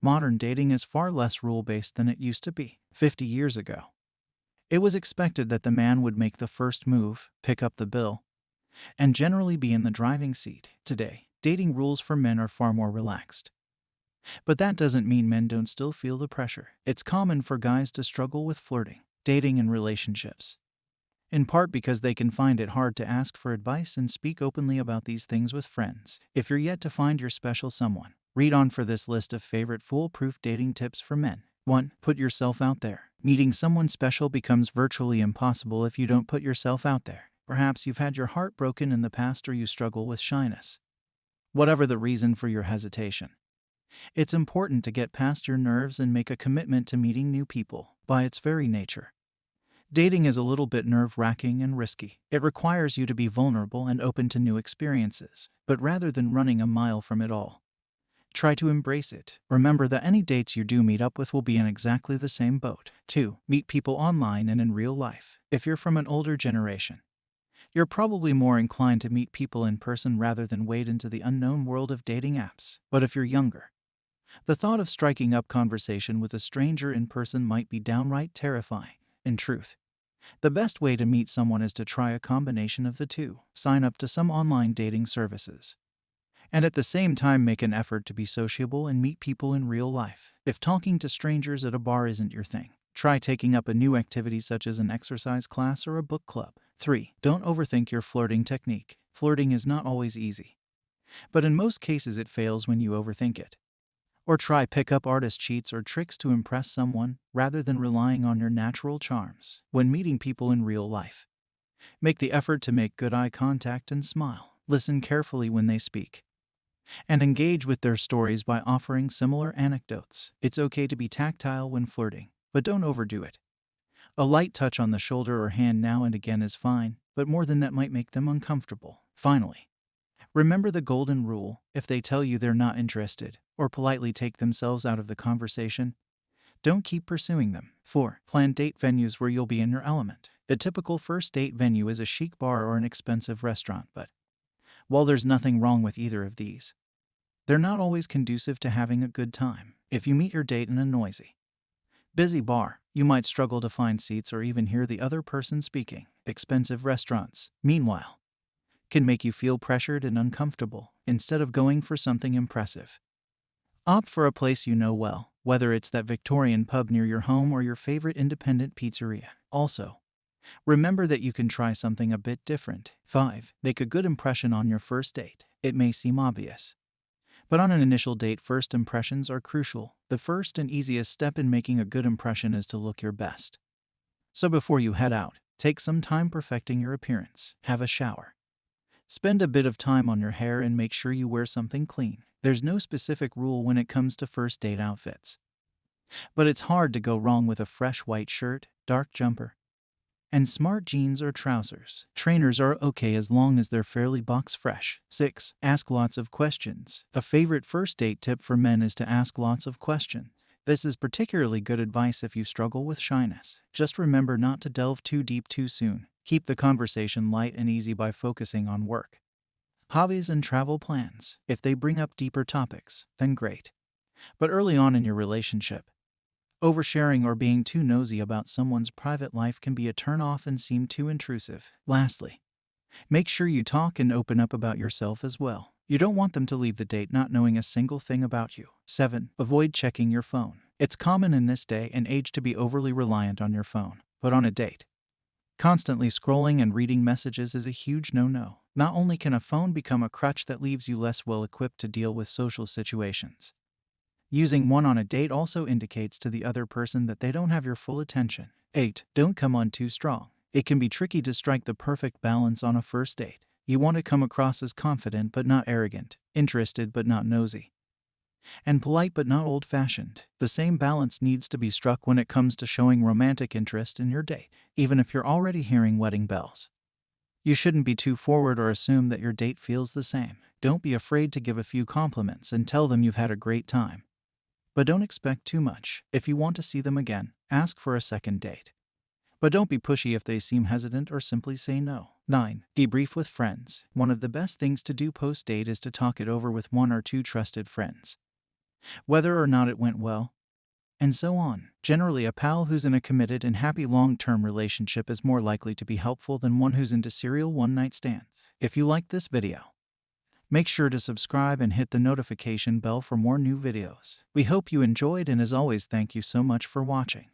Modern dating is far less rule-based than it used to be 50 years ago. It was expected that the man would make the first move, pick up the bill, and generally be in the driving seat. Today, dating rules for men are far more relaxed. But that doesn't mean men don't still feel the pressure. It's common for guys to struggle with flirting, dating, and relationships, in part because they can find it hard to ask for advice and speak openly about these things with friends. If you're yet to find your special someone, read on for this list of favorite foolproof dating tips for men. 1. Put yourself out there. Meeting someone special becomes virtually impossible if you don't put yourself out there. Perhaps you've had your heart broken in the past or you struggle with shyness. Whatever the reason for your hesitation, it's important to get past your nerves and make a commitment to meeting new people. By its very nature, dating is a little bit nerve-wracking and risky. It requires you to be vulnerable and open to new experiences. But rather than running a mile from it all, try to embrace it. Remember that any dates you do meet up with will be in exactly the same boat. 2. Meet people online and in real life. If you're from an older generation, you're probably more inclined to meet people in person rather than wade into the unknown world of dating apps. But if you're younger, the thought of striking up conversation with a stranger in person might be downright terrifying. In truth, the best way to meet someone is to try a combination of the two. Sign up to some online dating services, and at the same time make an effort to be sociable and meet people in real life. If talking to strangers at a bar isn't your thing, try taking up a new activity such as an exercise class or a book club. 3. Don't overthink your flirting technique. Flirting is not always easy, but in most cases it fails when you overthink it, or try pick-up artist cheats or tricks to impress someone rather than relying on your natural charms. When meeting people in real life, make the effort to make good eye contact and smile. Listen carefully when they speak, and engage with their stories by offering similar anecdotes. It's okay to be tactile when flirting, but don't overdo it. A light touch on the shoulder or hand now and again is fine, but more than that might make them uncomfortable. Finally, remember the golden rule: if they tell you they're not interested, or politely take themselves out of the conversation, don't keep pursuing them. 4. Plan date venues where you'll be in your element. A typical first date venue is a chic bar or an expensive restaurant, but while there's nothing wrong with either of these, they're not always conducive to having a good time. If you meet your date in a noisy, busy bar, you might struggle to find seats or even hear the other person speaking. Expensive restaurants, meanwhile, can make you feel pressured and uncomfortable. Instead of going for something impressive, opt for a place you know well, whether it's that Victorian pub near your home or your favorite independent pizzeria. Also, remember that you can try something a bit different. 5. Make a good impression on your first date. It may seem obvious, but on an initial date, first impressions are crucial. The first and easiest step in making a good impression is to look your best. So before you head out, take some time perfecting your appearance. Have a shower, spend a bit of time on your hair, and make sure you wear something clean. There's no specific rule when it comes to first date outfits, but it's hard to go wrong with a fresh white shirt, dark jumper, and smart jeans or trousers. Trainers are okay as long as they're fairly box fresh. 6. Ask lots of questions. A favorite first date tip for men is to ask lots of questions. This is particularly good advice if you struggle with shyness. Just remember not to delve too deep too soon. Keep the conversation light and easy by focusing on work, hobbies, and travel plans. If they bring up deeper topics, then great. But early on in your relationship, oversharing or being too nosy about someone's private life can be a turn-off and seem too intrusive. Lastly, make sure you talk and open up about yourself as well. You don't want them to leave the date not knowing a single thing about you. 7. Avoid checking your phone. It's common in this day and age to be overly reliant on your phone, but on a date, constantly scrolling and reading messages is a huge no-no. Not only can a phone become a crutch that leaves you less well-equipped to deal with social situations, using one on a date also indicates to the other person that they don't have your full attention. 8. Don't come on too strong. It can be tricky to strike the perfect balance on a first date. You want to come across as confident but not arrogant, interested but not nosy, and polite but not old-fashioned. The same balance needs to be struck when it comes to showing romantic interest in your date, even if you're already hearing wedding bells. You shouldn't be too forward or assume that your date feels the same. Don't be afraid to give a few compliments and tell them you've had a great time, but don't expect too much. If you want to see them again, ask for a second date, but don't be pushy if they seem hesitant or simply say no. 9. Debrief with friends. One of the best things to do post-date is to talk it over with one or two trusted friends. whether or not it went well, and so on. Generally, a pal who's in a committed and happy long-term relationship is more likely to be helpful than one who's into serial one-night stands. If you liked this video, make sure to subscribe and hit the notification bell for more new videos. We hope you enjoyed, and as always, thank you so much for watching.